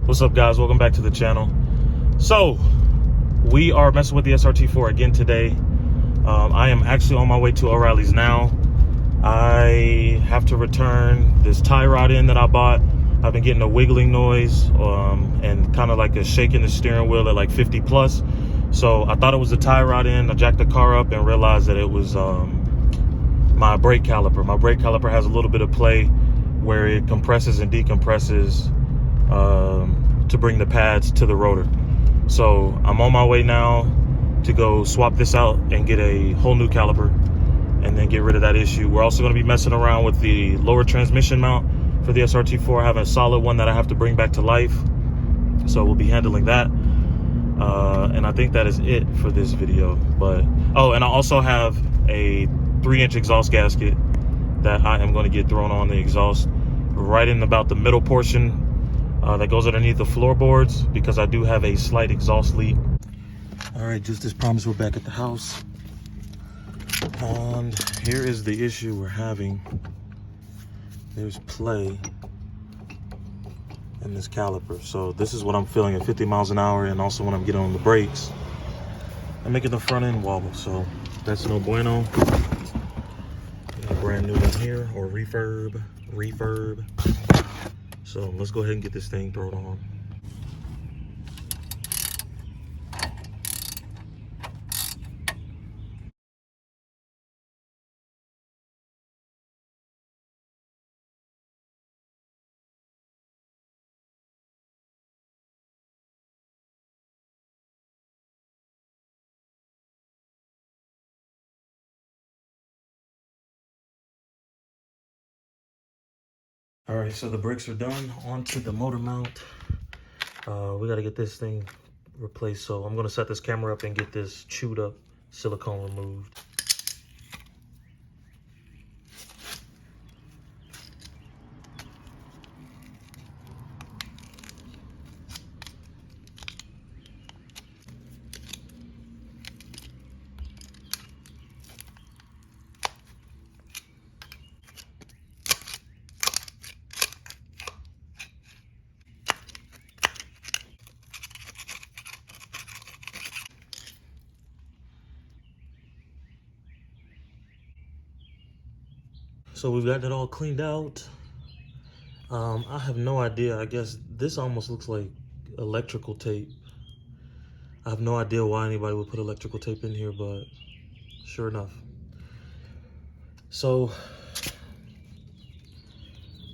What's up, guys? Welcome back to the channel. So we are messing with the SRT4 again today. I am actually on my way to O'Reilly's now. I have to return this tie rod in that I bought. I've been getting a wiggling noise and kind of like a shaking the steering wheel at like 50 plus. So I thought it was the tie rod in. I jacked the car up and realized that it was my brake caliper. My brake caliper has a little bit of play where it compresses and decompresses to bring the pads to the rotor. So I'm on my way now to go swap this out and get a whole new caliper and then get rid of that issue. We're also going to be messing around with the lower transmission mount for the SRT4. I have a solid one that I have to bring back to life, so we'll be handling that. And I think that is it for this video. But oh, and I also have a 3-inch exhaust gasket that I am going to get thrown on the exhaust right in about the middle portion that goes underneath the floorboards, because I do have a slight exhaust leak. All right, just as promised, we're back at the house, and here is the issue we're having. There's play in this caliper. So this is what I'm feeling at 50 miles an hour, and also when I'm getting on the brakes, I'm making the front end wobble. So that's no bueno. Got a brand new one here, or refurb. So let's go ahead and get this thing thrown on. All right, so the brakes are done. Onto the motor mount. We got to get this thing replaced. So I'm going to set this camera up and get this chewed up silicone removed. So we've got it all cleaned out. I have no idea. I guess this almost looks like electrical tape. I have no idea why anybody would put electrical tape in here, but sure enough. So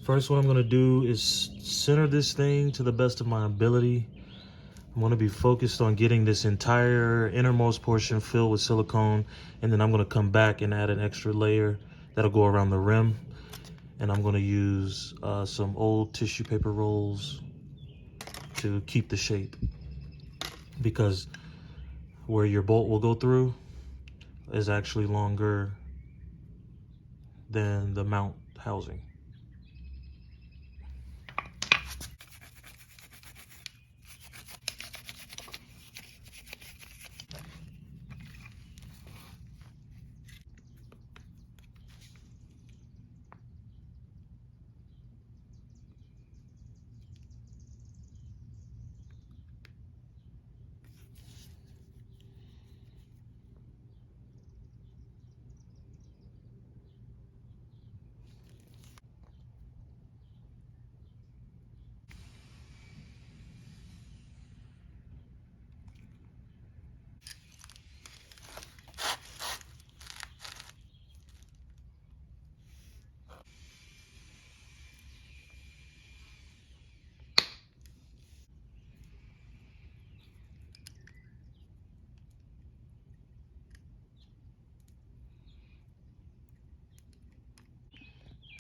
first, what I'm gonna do is center this thing to the best of my ability. I'm gonna be focused on getting this entire innermost portion filled with silicone, and then I'm gonna come back and add an extra layer that'll go around the rim. And I'm gonna use some old tissue paper rolls to keep the shape, because where your bolt will go through is actually longer than the mount housing.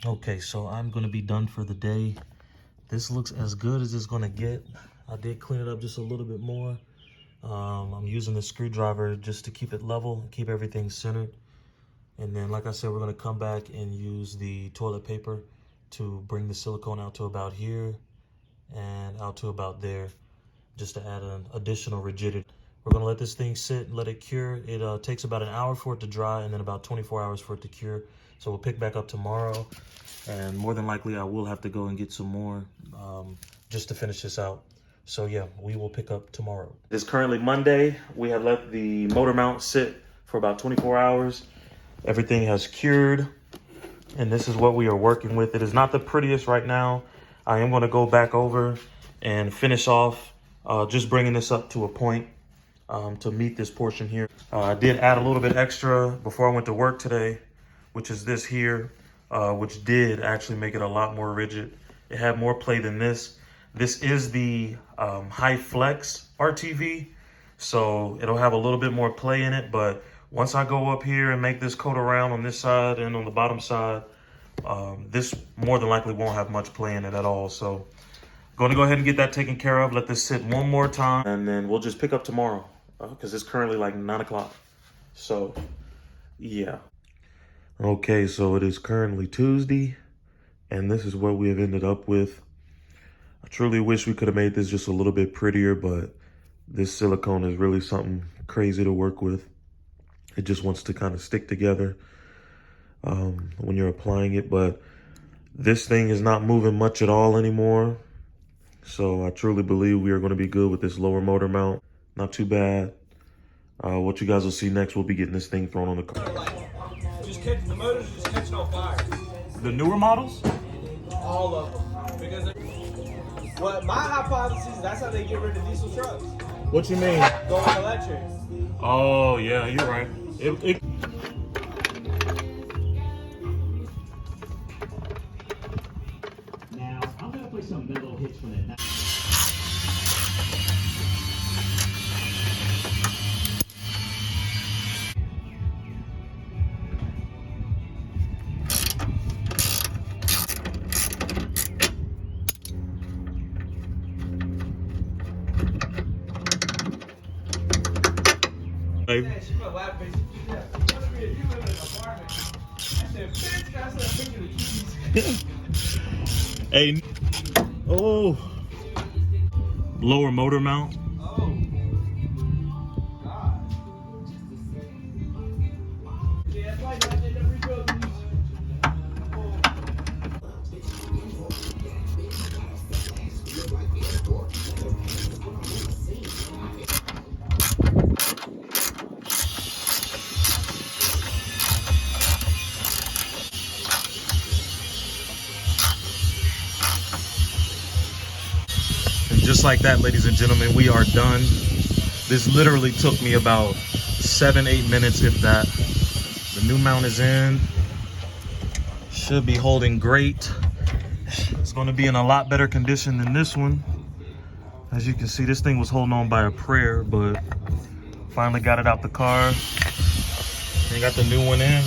Okay, so I'm gonna be done for the day. This looks as good as it's gonna get. I did clean it up just a little bit more. I'm using the screwdriver just to keep it level, keep everything centered. And then, like I said, we're gonna come back and use the toilet paper to bring the silicone out to about here and out to about there, just to add an additional rigidity. We're gonna let this thing sit and let it cure. It takes about an hour for it to dry and then about 24 hours for it to cure. So we'll pick back up tomorrow, and more than likely I will have to go and get some more just to finish this out. So yeah, we will pick up tomorrow. It's currently Monday. We have let the motor mount sit for about 24 hours. Everything has cured, and this is what we are working with. It is not the prettiest right now. I am going to go back over and finish off just bringing this up to a point to meet this portion here. I did add a little bit extra before I went to work today, which is this here, which did actually make it a lot more rigid. It had more play than this. This is the high flex RTV, so it'll have a little bit more play in it, but once I go up here and make this coat around on this side and on the bottom side, this more than likely won't have much play in it at all. So going to go ahead and get that taken care of, let this sit one more time, and then we'll just pick up tomorrow because it's currently like 9 o'clock. So yeah. Okay, so it is currently Tuesday, and this is what we have ended up with. I truly wish we could have made this just a little bit prettier, but this silicone is really something crazy to work with. It just wants to kind of stick together when you're applying it, but this thing is not moving much at all anymore. So I truly believe we are going to be good with this lower motor mount. Not too bad. What you guys will see next, we'll be getting this thing thrown on the car. The motors just catching on fire. The newer models? All of them. Because what my hypothesis, that's how they get rid of diesel trucks. What you mean? Going electric. Oh yeah, you're right. Now, I'm going to play some mellow hits for that. Yeah, she put lap base. Yeah, you live in an apartment. I said, bitch, that's not picking the keys. Hey, oh, lower motor mount. Oh, God. Yeah, that's why I did the rebuild these. And just like that, ladies and gentlemen, we are done. This literally took me about 7-8 minutes, if that. The new mount is in. Should be holding great. It's going to be in a lot better condition than this one. As you can see, this thing was holding on by a prayer, but finally got it out the car and got the new one in.